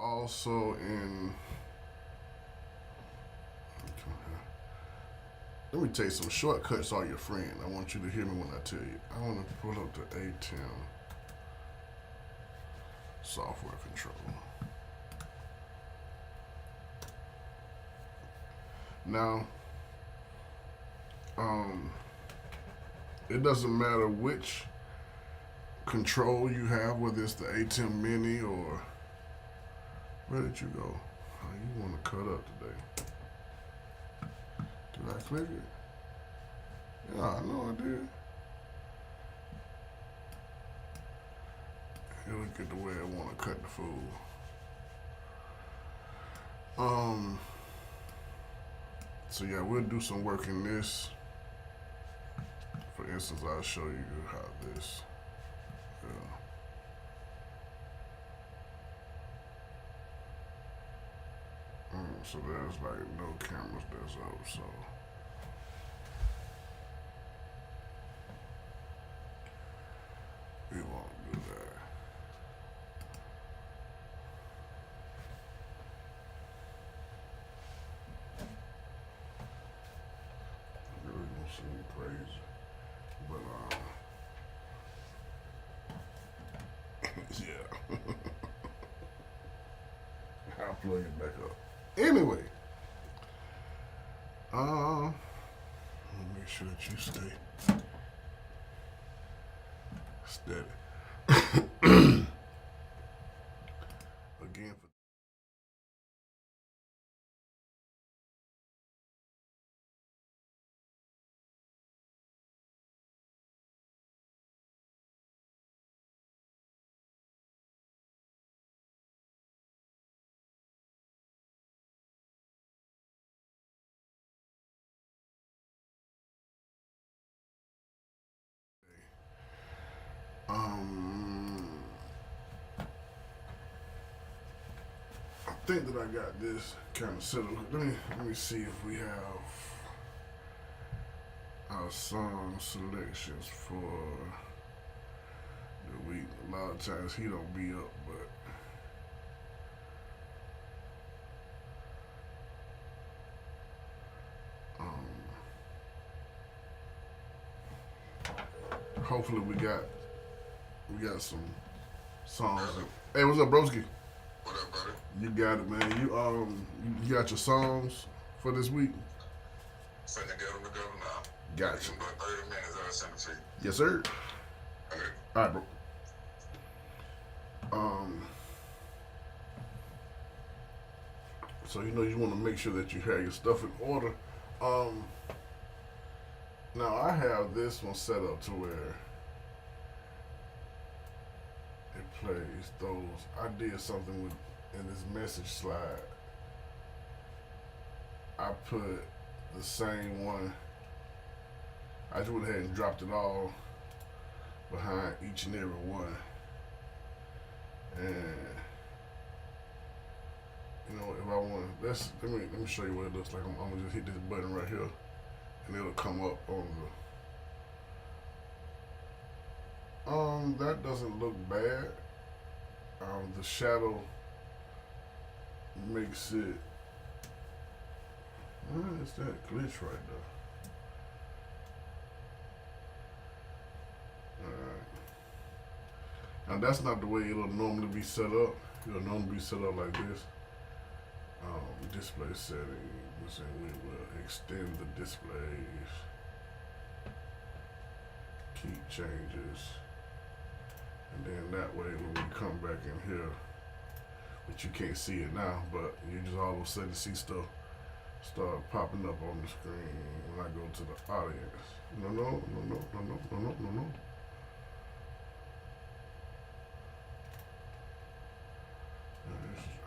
Also in, let me tell you some shortcuts are your friend. I want you to hear me when I tell you. I want to pull up the ATEM software control. Now, um, it doesn't matter which control you have, whether it's the ATEM Mini or where did you go? Oh, you want to cut up today? Did I click it? Yeah, I know I did. Here, look at the way I want to cut the food. So yeah, we'll do some work in this. For instance, I'll show you how this. Yeah. So there's like no cameras that's up. So we won't do that. Really gonna seem crazy, but yeah. I'll plug it back up. Anyway, let me make sure that you stay steady. Again, for um, I think that I got this kind of settled. Let me see if we have our song selections for the week. A lot of times he don't be up, but hopefully we got some songs. Hey, what's up, broski? What up, brother? You got it, man. You got your songs for this week. Finna get them together now. Gotcha. In about 30 minutes, I'll send it to you. Yes, sir. Okay. All right, bro. Um, so you want to make sure that you have your stuff in order. Um, Now I have this one set up to where it plays those. I did something with in this message slide. I put the same one. I just went ahead and dropped it all behind each and every one. And if I want, let me show you what it looks like. I'm gonna just hit this button right here, and it'll come up on the. That doesn't look bad. The shadow makes it. What is that glitch right there? Alright. Now that's not the way it'll normally be set up. It'll normally be set up like this. Display settings, and we will extend the displays. Keep changes. And then that way when we come back in here, but you can't see it now, but you just all of a sudden see stuff start popping up on the screen when I go to the audience. No.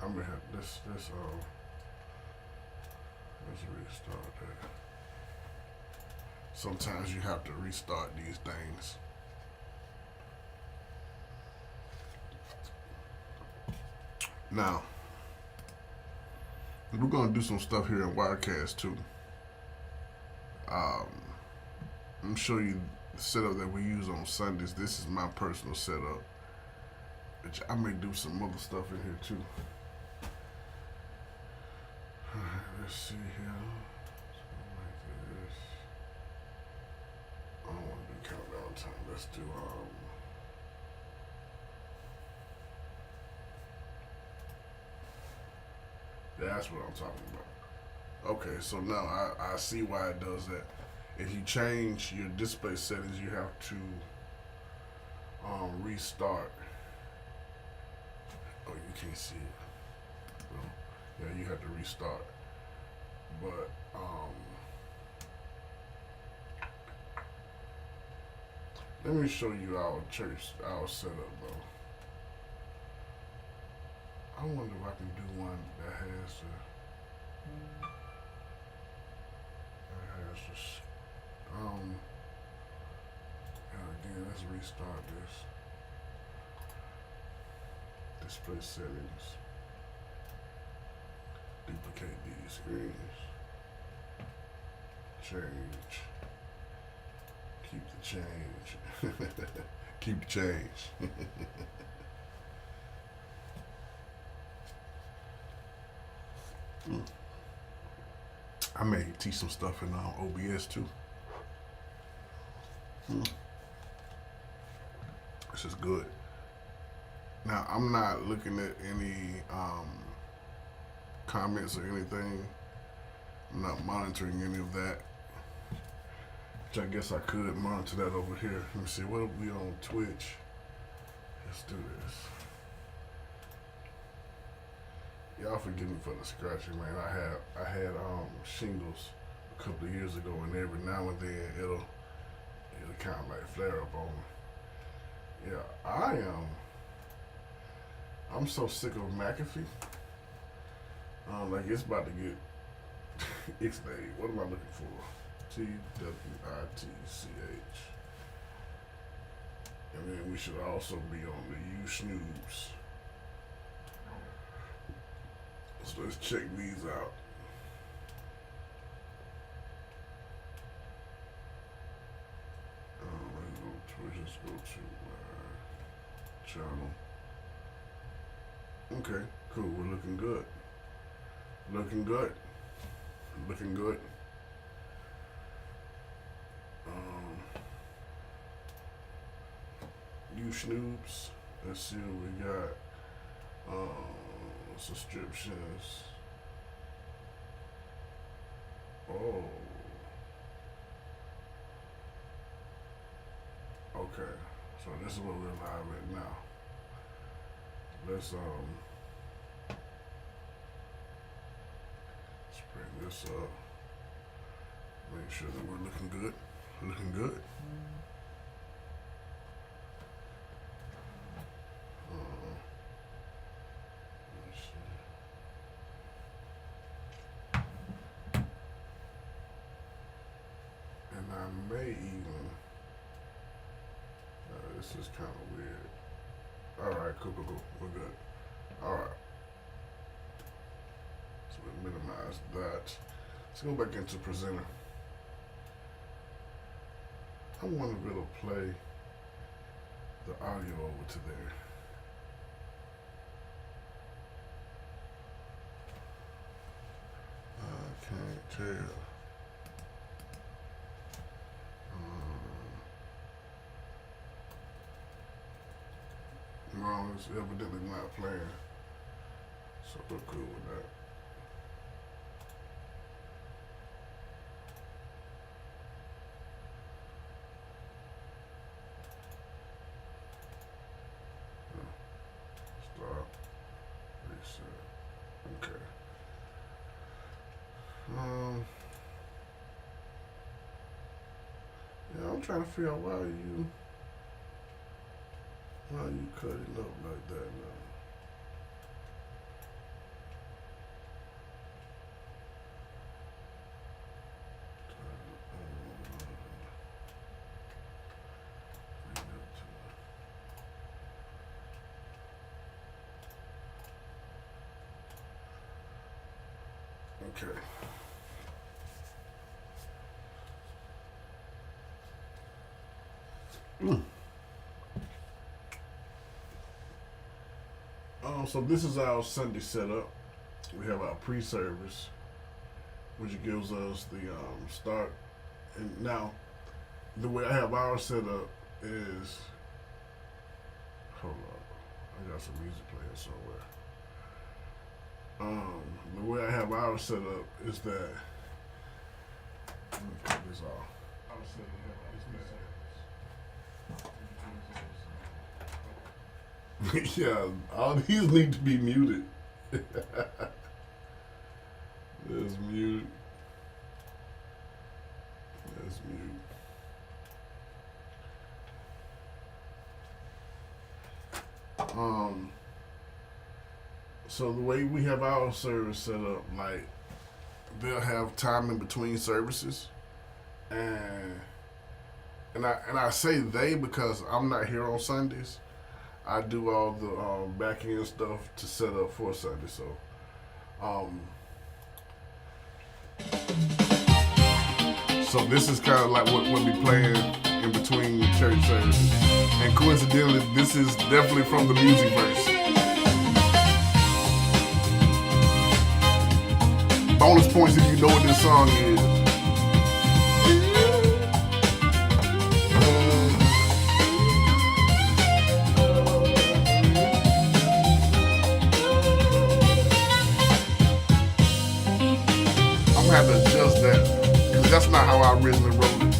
I'm gonna have this let's restart that. Sometimes you have to restart these things. Now, we're gonna do some stuff here in Wirecast too. I'm gonna show you the setup that we use on Sundays. This is my personal setup, which I may do some other stuff in here too. let's see here. Something like this. I don't want to do countdown time. Let's do that's what I'm talking about. Okay, so now I see why it does that. If you change your display settings, you have to restart. Oh, you can't see it. Well, yeah, you have to restart. But let me show you our setup though. I wonder if I can do one that has the again, let's restart this. Display settings. Duplicate these screens. Change. Keep the change. Keep the change. I may teach some stuff in OBS too. This is good. Now I'm not looking at any comments or anything. I'm not monitoring any of that. Which I guess I could monitor that over here. Let me see. What are we on Twitch? Let's do this. Y'all forgive me for the scratching, man. I had shingles a couple of years ago, and every now and then it'll kind of like flare up on me. Yeah, I'm so sick of McAfee. Like it's about to get Ixnay. What am I looking for? TWITCH. And then we should also be on the U-Snooze. So let's check these out. Let's go to Twitch. Let's go to channel. Okay, cool. We're looking good. Looking good. Looking good. U-Snooze. Let's see what we got. Subscriptions. Oh. Okay. So this is what we're live at now. Let's bring this up. Make sure that we're looking good. Looking good. I may even, this is kind of weird. Alright, cool. We're good. Alright. So we minimize that. Let's go back into presenter. I wonder if it'll play the audio over to there. I can't tell. No, it's evidently not playing. So we're cool with that. Stop. Reset. Okay. Yeah, I'm trying to figure out why you cut it up like that now. Okay. So this is our Sunday setup. We have our pre-service. which gives us the start. And now, the way I have ours set up is, hold up, I got some music playing somewhere. The way I have ours set up is that, let me cut this off. Ours set up is that. Yeah, all these need to be muted. Let's mute. Let's mute. So the way we have our service set up, like they'll have time in between services, and I say they because I'm not here on Sundays. I do all the back end stuff to set up for Sunday. So, so this is kind of like what we'll be playing in between church services. And coincidentally, this is definitely from the music verse. Bonus points if you know what this song is. I'm gonna have to adjust that because that's not how I originally wrote it.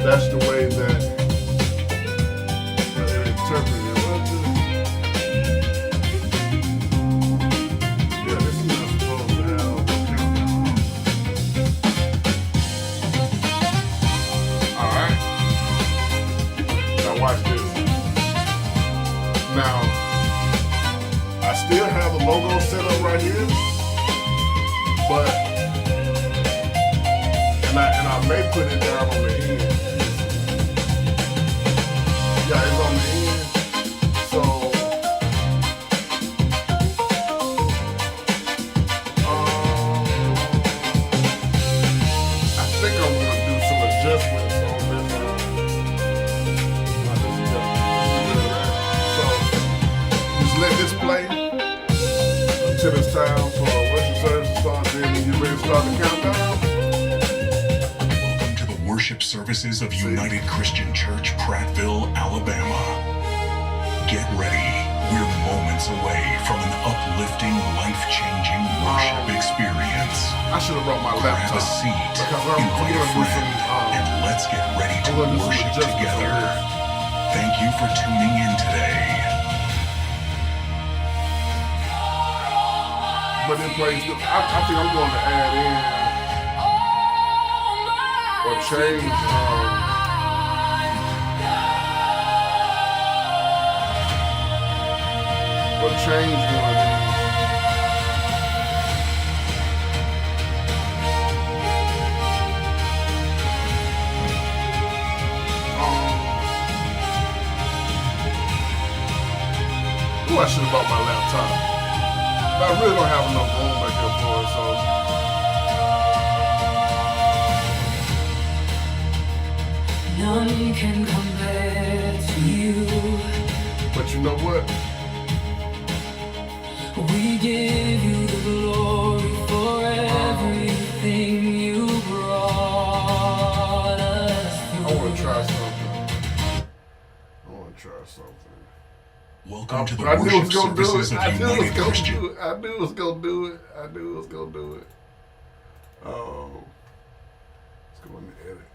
That's the way that they interpreted it. Yeah, this is not supposed to have a countdown. Alright. Now watch this. Now, I still have the logo set up right here, but and I may put it down on the end. Yeah, it's on the end. So I think I'm gonna do some adjustments on this. So just let this play until it's time for worship service to start. Then when you're ready to start the countdown. Worship services of United Christian Church, Prattville, Alabama. Get ready. We're moments away from an uplifting, life-changing worship experience. I should have brought my laptop. Grab a seat, because invite a friend, and let's get ready to worship together. Thank you for tuning in today. But it plays good. I think I'm going to add in or change one of these. I should have bought my laptop. But I really don't have enough room back here for it, so. None can compare to you. But you know what? We give you the glory for everything you brought us through. I want to try something. Welcome to the I knew it worship was gonna do services it. of I knew it was United gonna Christian. do it. I knew it was gonna do it. Let's go in the edit.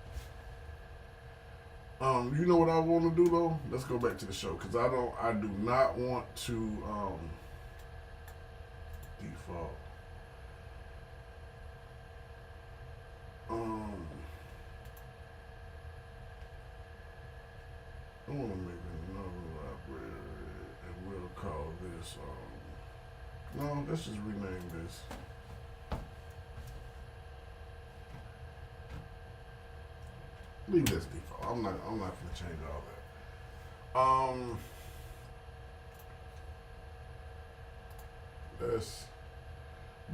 You know what I want to do though? Let's go back to the show because I do not want to default. I want to make another library and we'll call this no, let's just rename this. Leave this default. I'm not gonna change all that. Let's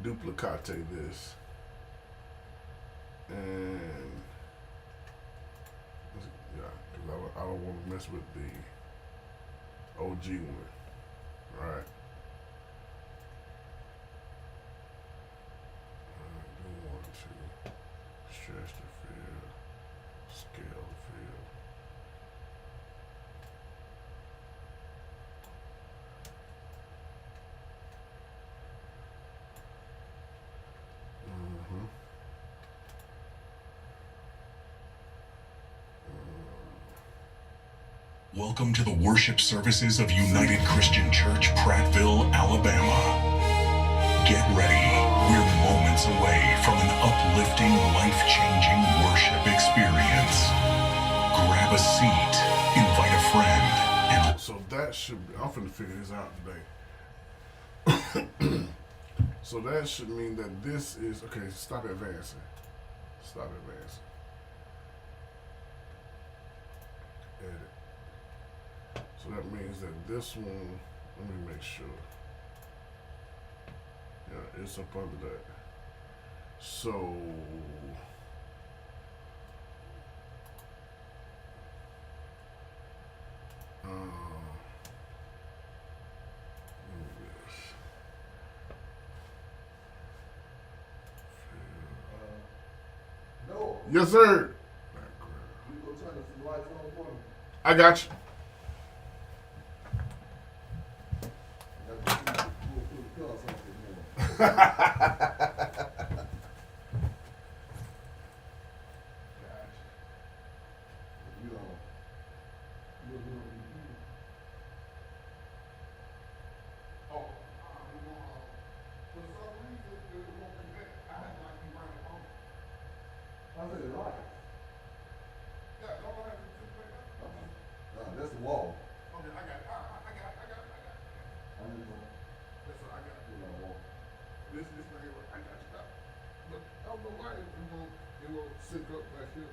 duplicate this. And yeah, because I don't want to mess with the OG one. Right. Welcome to the worship services of United Christian Church, Prattville, Alabama. Get ready. We're moments away from an uplifting, life-changing worship experience. Grab a seat, invite a friend, and So that should be, I'm finna figure this out today. So that should mean that this is, okay, stop advancing. Stop advancing. Edit. So that means that this one, let me make sure. Yeah, it's up under that. So, No, yes, sir. you go turn the lights on for me. I got you. We'll put the colors on for more. You know, Oh, for some reason it won't connect. I had like you right on. I said the lights. Yeah, don't I have to pick up? That's the wall. Okay, I got it. I got it. I need to That's what I got. put it on the wall. This right here, I got you. But I don't know why it won't sync up back here.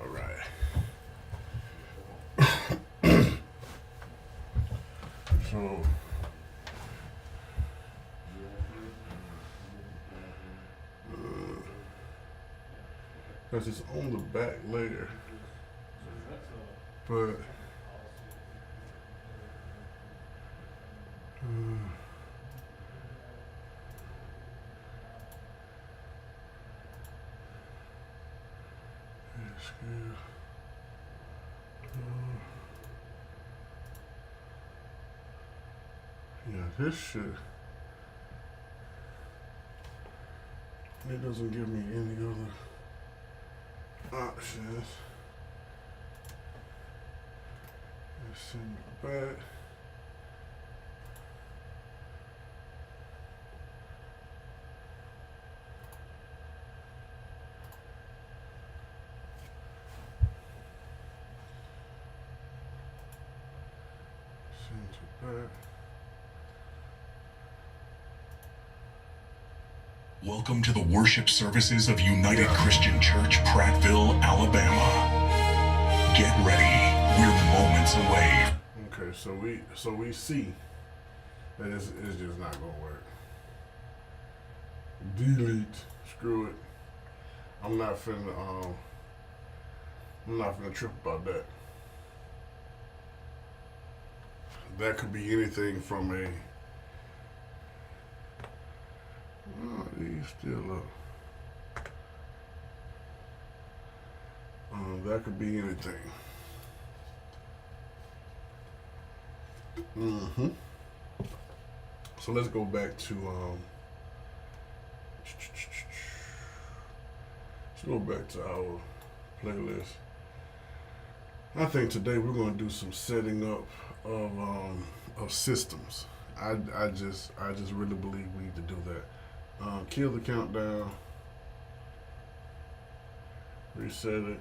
All right. So, because it's on the back layer, but yeah, this shit. It doesn't give me any other options. Let's send it back. Send it back. welcome to the worship services of United Christian Church, Prattville, Alabama. Get ready. We're moments away. Okay, so we see that it's just not gonna work. Delete. Screw it. I'm not finna trip about that. That could be anything from a these still up. that could be anything. Mm-hmm. So let's go back to let's go back to our playlist. I think today we're going to do some setting up of systems. I just really believe we need to do that. Kill the countdown. Reset it.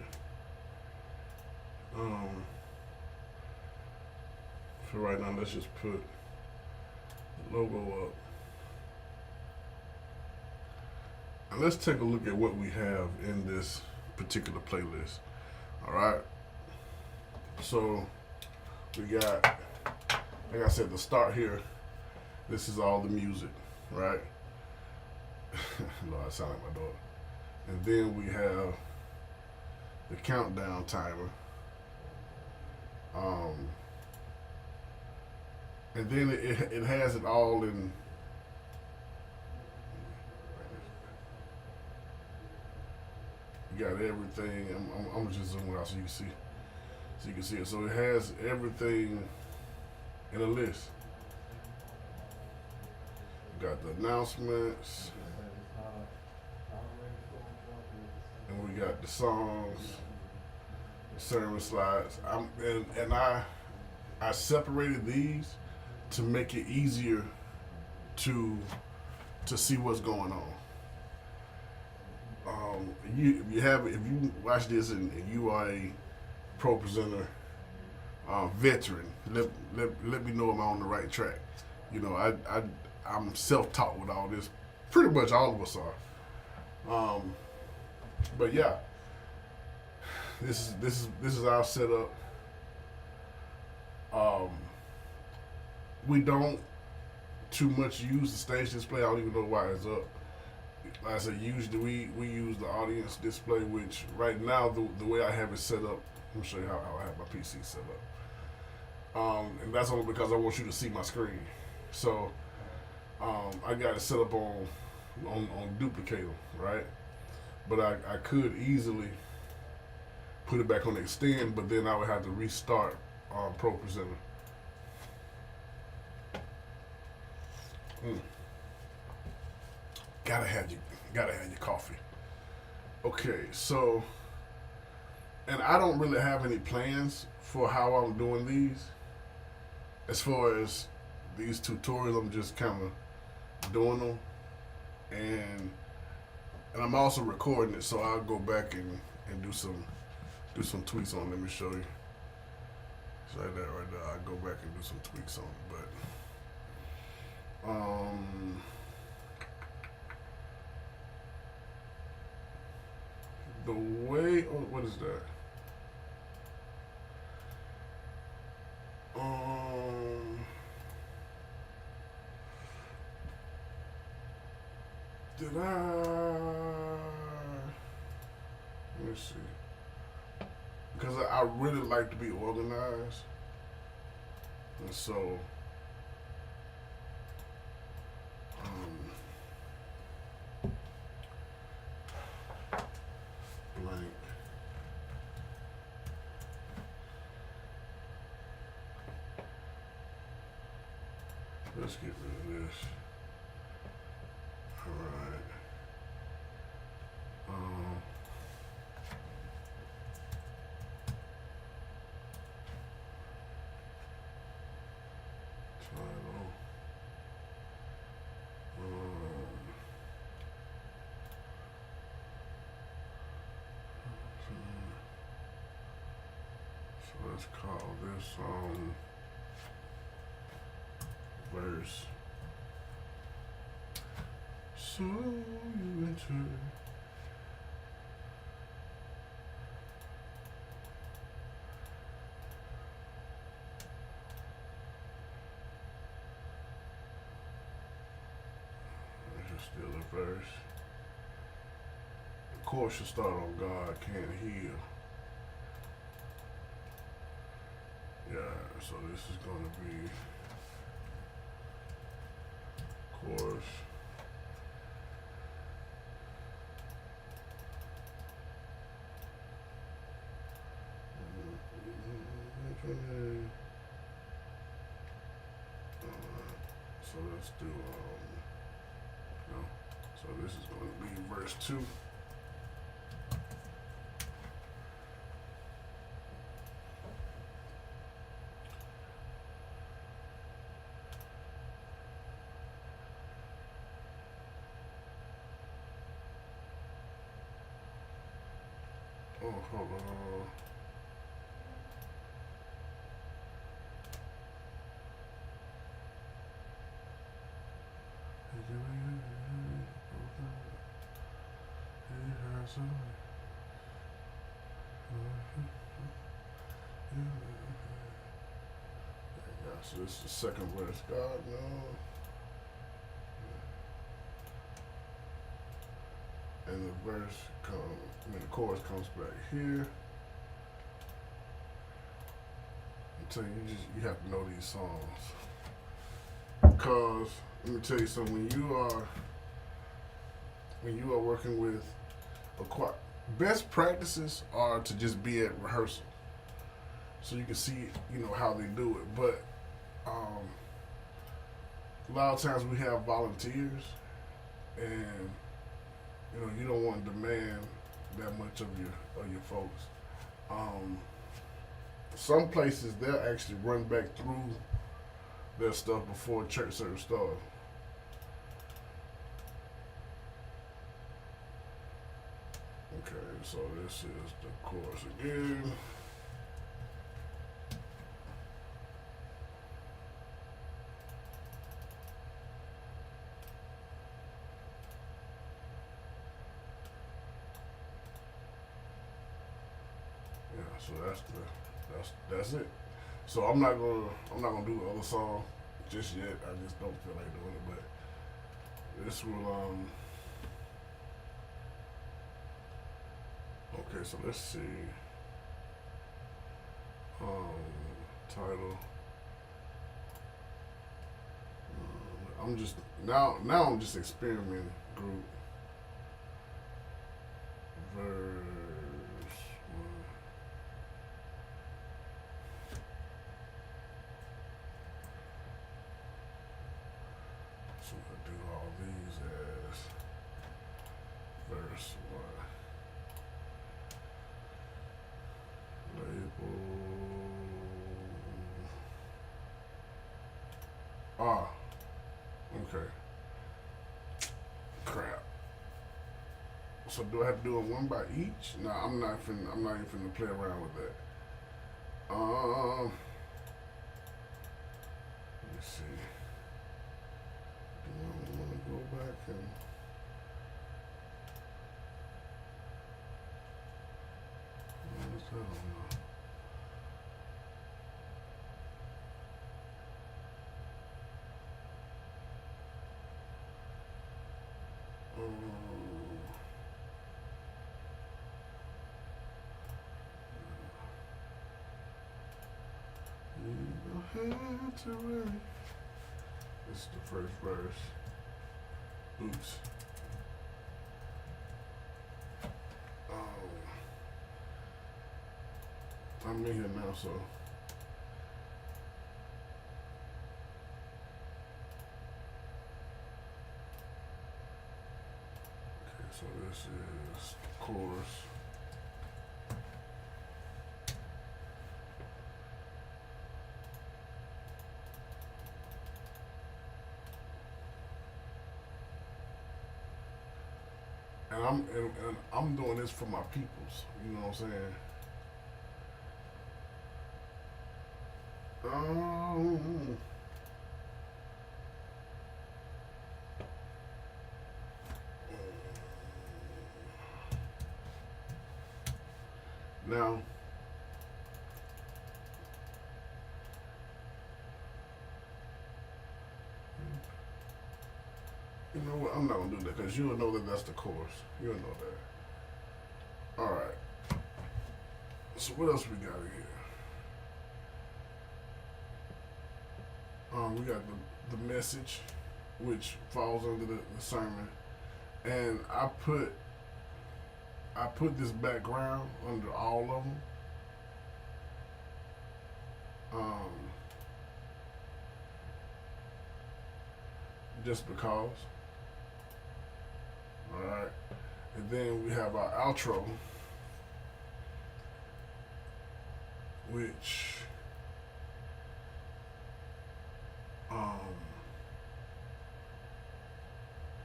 For right now, let's just put the logo up. And let's take a look at what we have in this particular playlist. All right. So we got, like I said, the start here. This is all the music, right? Lord, I sound like my daughter. And then we have the countdown timer. And then it has it all in. You got everything. I'm just zooming out so you can see. So you can see it. So it has everything in a list. You got the announcements, and we got the songs, the sermon slides. I separated these to make it easier to see what's going on. If you watch this and you are a pro presenter veteran, let me know I'm on the right track. You know, I'm self-taught with all this. Pretty much all of us are. But yeah, this is our setup. We don't too much use the stage display. I don't even know why it's up. Like I said, usually we use the audience display, which right now the way I have it set up, let me show you how I have my PC set up. And that's only because I want you to see my screen. So I got it set up on Duplicator, right? But I could easily put it back on Extend, but then I would have to restart Pro Presenter. Gotta have your coffee. Okay, so, and I don't really have any plans for how I'm doing these. As far as these tutorials, I'm just kind of doing them, and I'm also recording it, so I'll go back and do some tweaks on it. Let me show you. It's like that right there. I'll go back and do some tweaks on it, but the way, what is that? Did I? Let me see. Because I really like to be organized, and so blank. Let's get rid of this. All right. Title. So let's call this verse. So you enter. This is still a verse. The chorus should start on God can't heal. Yeah, so this is gonna be chorus. So let's do no. So this is going to be verse 2. Oh, hold on. So this is the second verse. God knows. And the verse the chorus comes back here. I'm telling you, you have to know these songs. Because let me tell you something, when you are working with a choir, best practices are to just be at rehearsal. So you can see, how they do it. But a lot of times we have volunteers, and you don't want to demand that much of your folks. Some places they'll actually run back through their stuff before church service starts. Okay, so this is the chorus again. So that's it. So I'm not gonna do the other song just yet. I just don't feel like doing it. But this will Okay, so let's see. Title. I'm just experimenting. Group. Verse 1. So I do all these as verse 1. Label. Okay. Crap. So do I have to do it one by each? No, I'm not even finna play around with that. Let's see. Do I want to go back and what's that on? To really. This is the first verse. Oops. I'm in here now, so. Okay, so this is the chorus. And I'm doing this for my peoples. You know what I'm saying? Now, you know what? I'm not gonna do that because you'll know that that's the chorus. You'll know that. All right. So what else we got in here? We got the message, which falls under the sermon, and I put this background under all of them. just because. Alright. And then we have our outro, which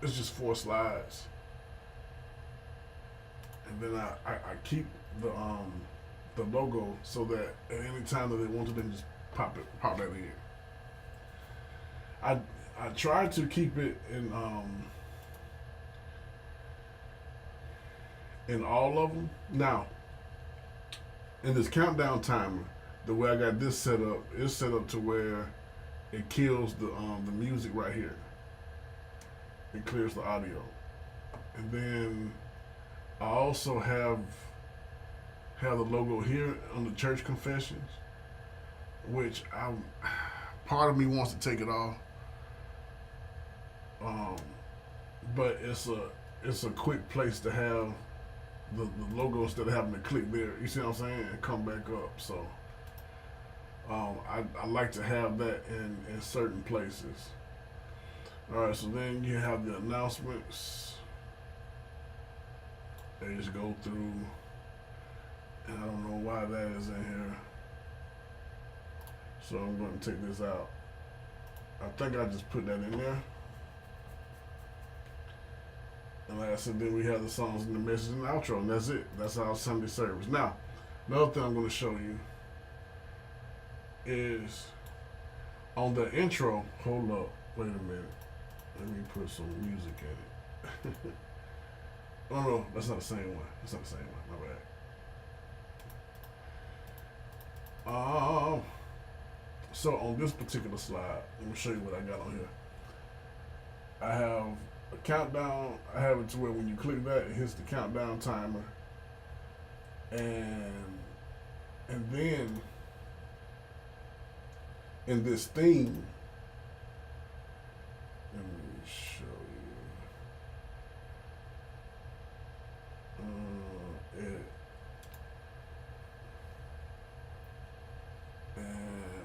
it's just 4 slides. And then I keep the logo so that at any time that they want to, they can just pop that in. I try to keep it in all of them. Now, in this countdown timer, the way I got this set up, it's set up to where it kills the music right here. It clears the audio. And then I also have the logo here on the church confessions, which part of me wants to take it off. But it's a quick place to have the logo instead of having to click there. You see what I'm saying? And come back up. So I like to have that in certain places. Alright, so then you have the announcements. They just go through, and I don't know why that is in here. So I'm going to take this out. I think I just put that in there. And like I said, then we have the songs and the message and the outro, and that's it. That's our Sunday service. Now, another thing I'm going to show you is on the intro. Hold up, wait a minute. Let me put some music in it. Oh no, that's not the same one. That's not the same one. My bad. So on this particular slide, let me show you what I got on here. I have a countdown. I have it to where when you click that, it hits the countdown timer, and then in this theme, let me show you.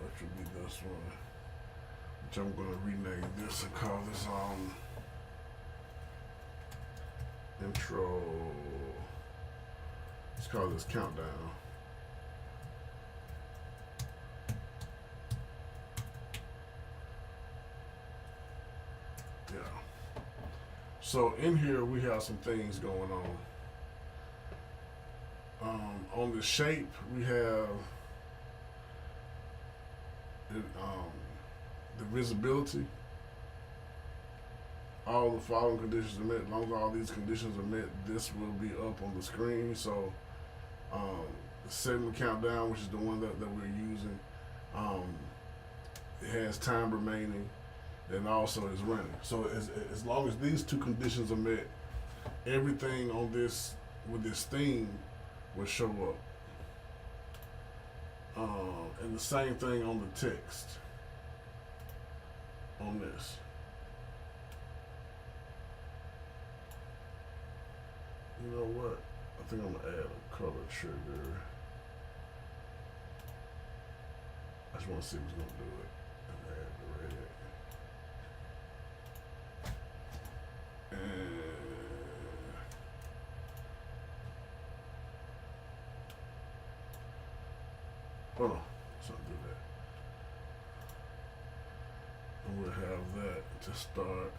Which would be this one, which I'm going to rename this and call this intro. Let's call this countdown. Yeah. So in here we have some things going on. On the shape we have the visibility. All the following conditions are met. As long as all these conditions are met, this will be up on the screen. So the segment countdown, which is the one that we're using, it has time remaining and also is running. So as long as these 2 conditions are met, everything on this with this theme will show up. And the same thing on the text on this. You know what? I think I'm gonna add a color trigger. I just want to see who's gonna do it. And add the red. And hold on, let's not do that. And we'll have that to start.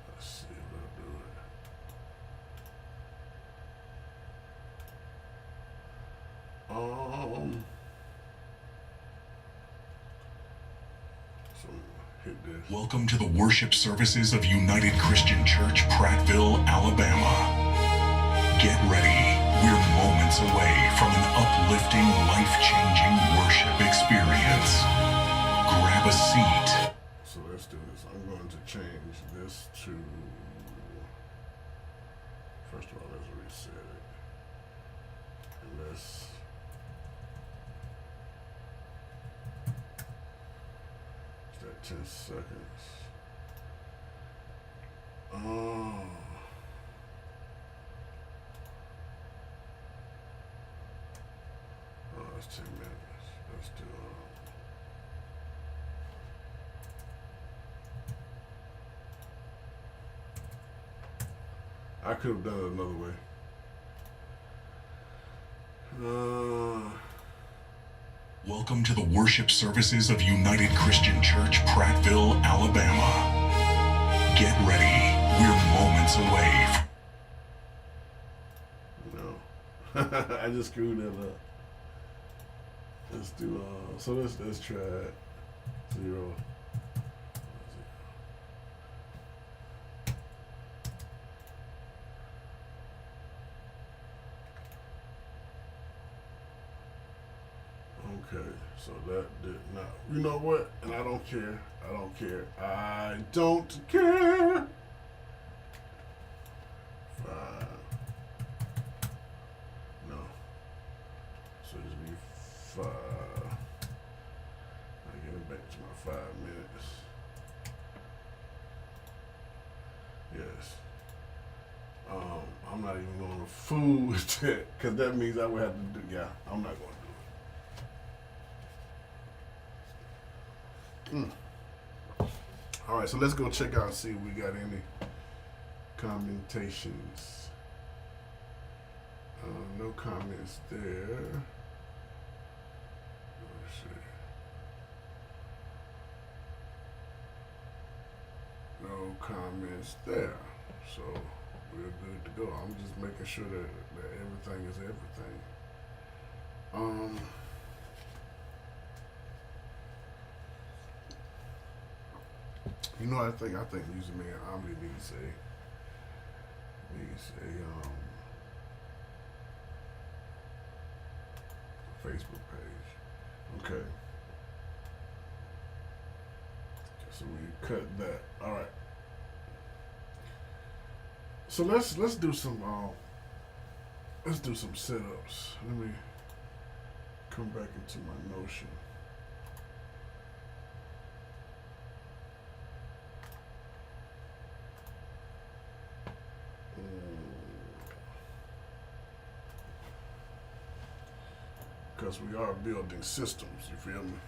Let's see if it'll do it. So hit this. Welcome to the worship services of United Christian Church, Prattville, Alabama. Get ready. We're moments away from an uplifting, life-changing worship experience. Grab a seat. So let's do this. I'm going to change this to, first of all, let's reset it. And let's, is that 10 seconds? Oh. Oh, that's 10 minutes. Let's do I could have done it another way. Welcome to the worship services of United Christian Church, Prattville, Alabama. Get ready. We're moments away No. I just screwed that up. Let's do so let's try it. 0. Okay, so that did not. You know what? And I don't care. I don't care. I don't care. 5. No. So just be 5. I get it back to my 5 minutes. Yes. I'm not even going to fool with that because that means I would have to do. Yeah, I'm not going to do it. All right, so let's go check out and see if we got any commentations. No comments there. Let's see. No comments there. So we're good to go. I'm just making sure that everything is everything. You know, I think Music Man Omni needs a Facebook page. Okay. So we cut that. All right. So let's do some setups. Let me come back into my Notion. Because we are building systems, you feel me?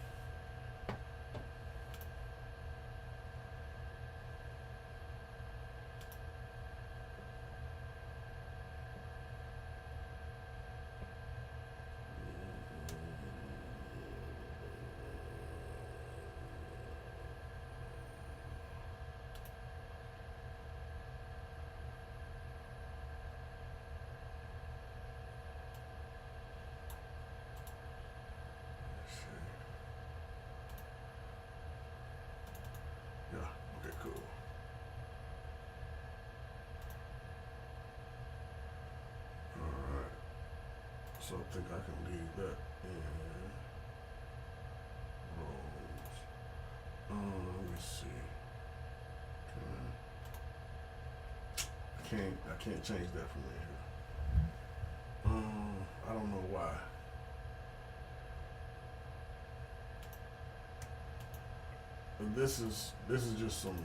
So I think I can leave that in roles. Let me see. I can't change that from here. I don't know why. But this is just some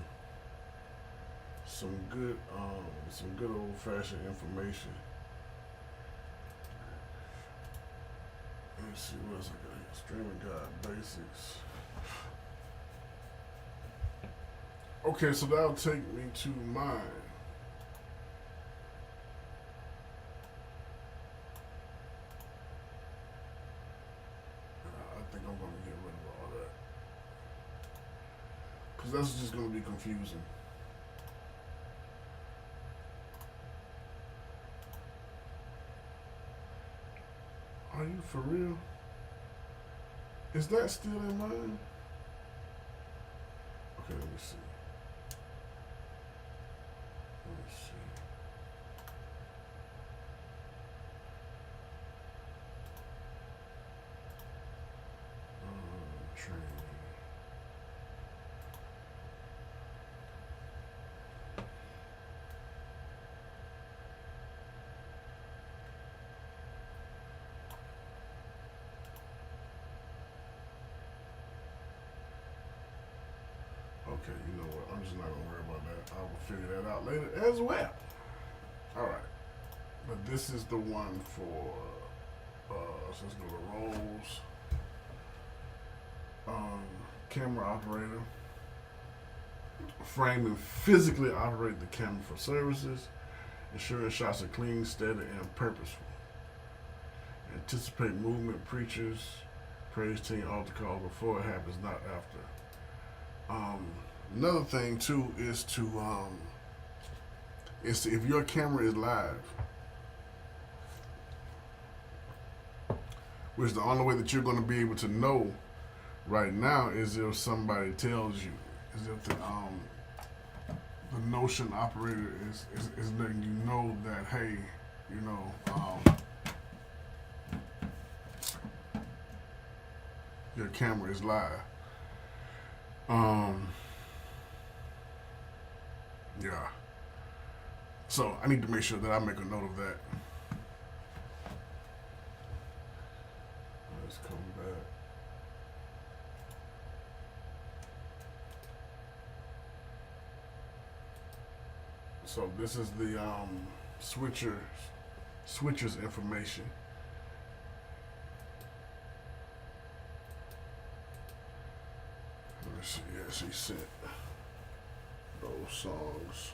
good old fashioned information. Let's see what else I got here. Streaming guide basics. Okay, so that'll take me to mine. I think I'm gonna get rid of all that. Cause that's just gonna be confusing. Are you for real? Is that still in mine? Okay, let me see. Training. Okay, you know what? I'm just not gonna worry about that. I will figure that out later as well. All right, but this is the one for. So let's go to roles. Camera operator. Frame and physically operate the camera for services. Ensuring shots are clean, steady, and purposeful. Anticipate movement, preachers, praise team, altar call before it happens, not after. Another thing too is to if your camera is live, which the only way that you're going to be able to know right now is if somebody tells you, is if the Notion operator is letting you know that, hey, you know, your camera is live. Yeah. So I need to make sure that I make a note of that. Let's come back. So this is the switchers information. Let's see. Yes, he sent those songs.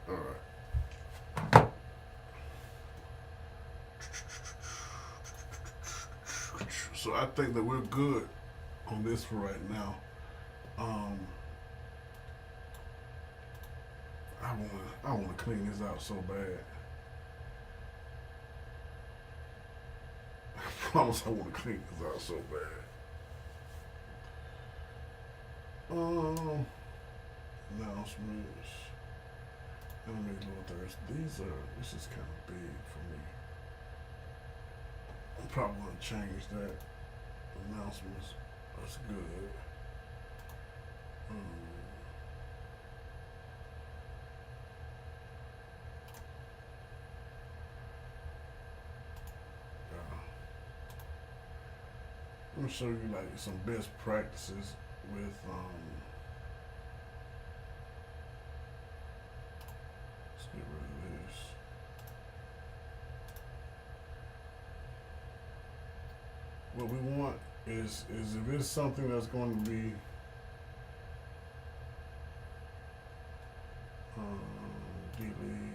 All right. So I think that we're good on this for right now. I wanna clean this out so bad. I promise I wanna clean this out so bad. Announcements. Enemy Luthers. This is kind of big for me. I'm probably gonna change that. Announcements. That's good. I'm gonna show you like some best practices with let's get rid of this. What we want is if it's something that's going to be delete.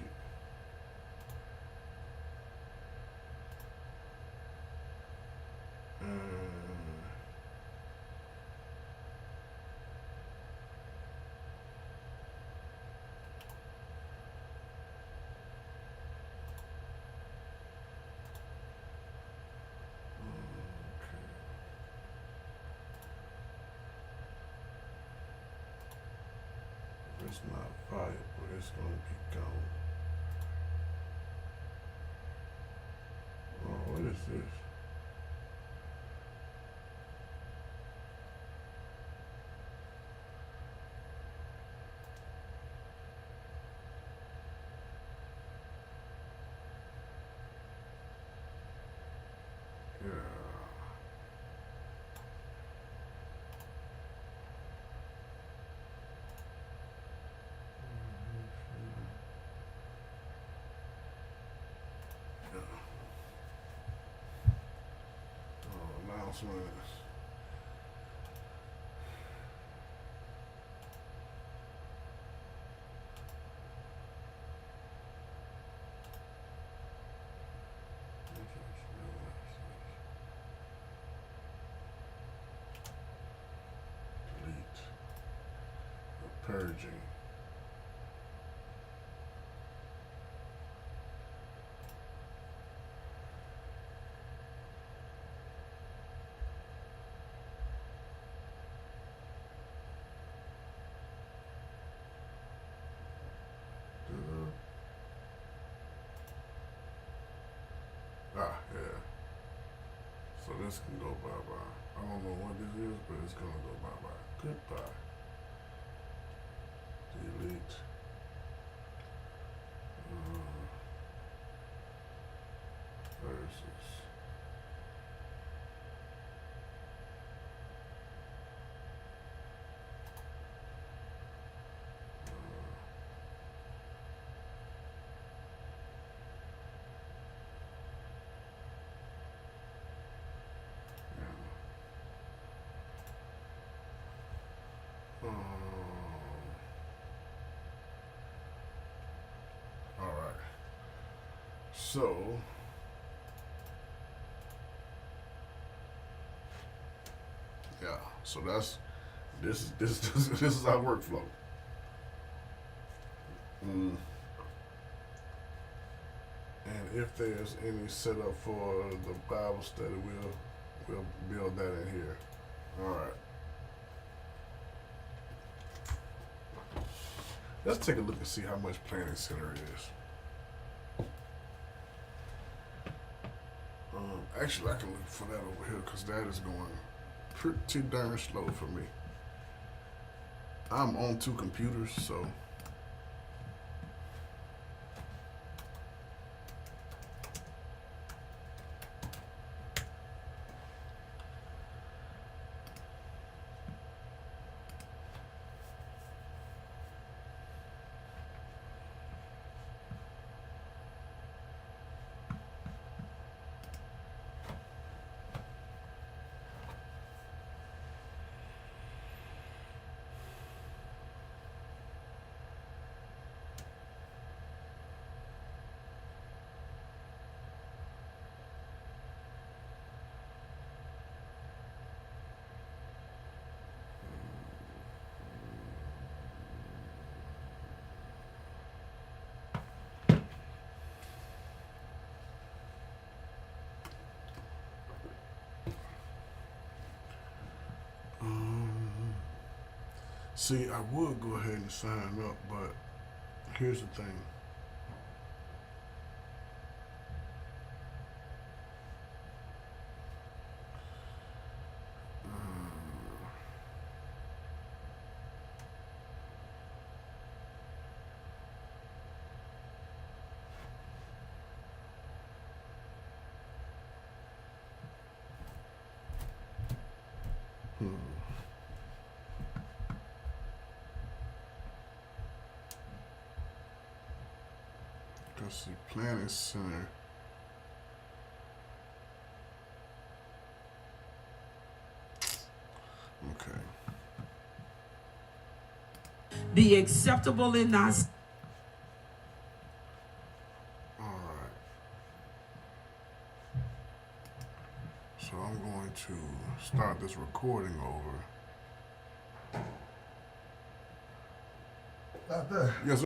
It's not viable, it's going to be gone. Oh, what is this? Yeah. Announcements. Delete. Purging. So this can go bye-bye. I don't know what this is, but it's gonna go bye-bye. Goodbye. Delete. Versus. All right. So yeah. So that's this is our workflow. And if there's any setup for the Bible study, we'll build that in here. All right. Let's take a look and see how much Planning Center is. Actually, I can look for that over here because that is going pretty darn slow for me. I'm on 2 computers, so. See, I would go ahead and sign up, but here's the thing. Let's see, Planning Center. Okay. Be acceptable in thy sight. All right. So I'm going to start this recording over. Not there. Yes, sir.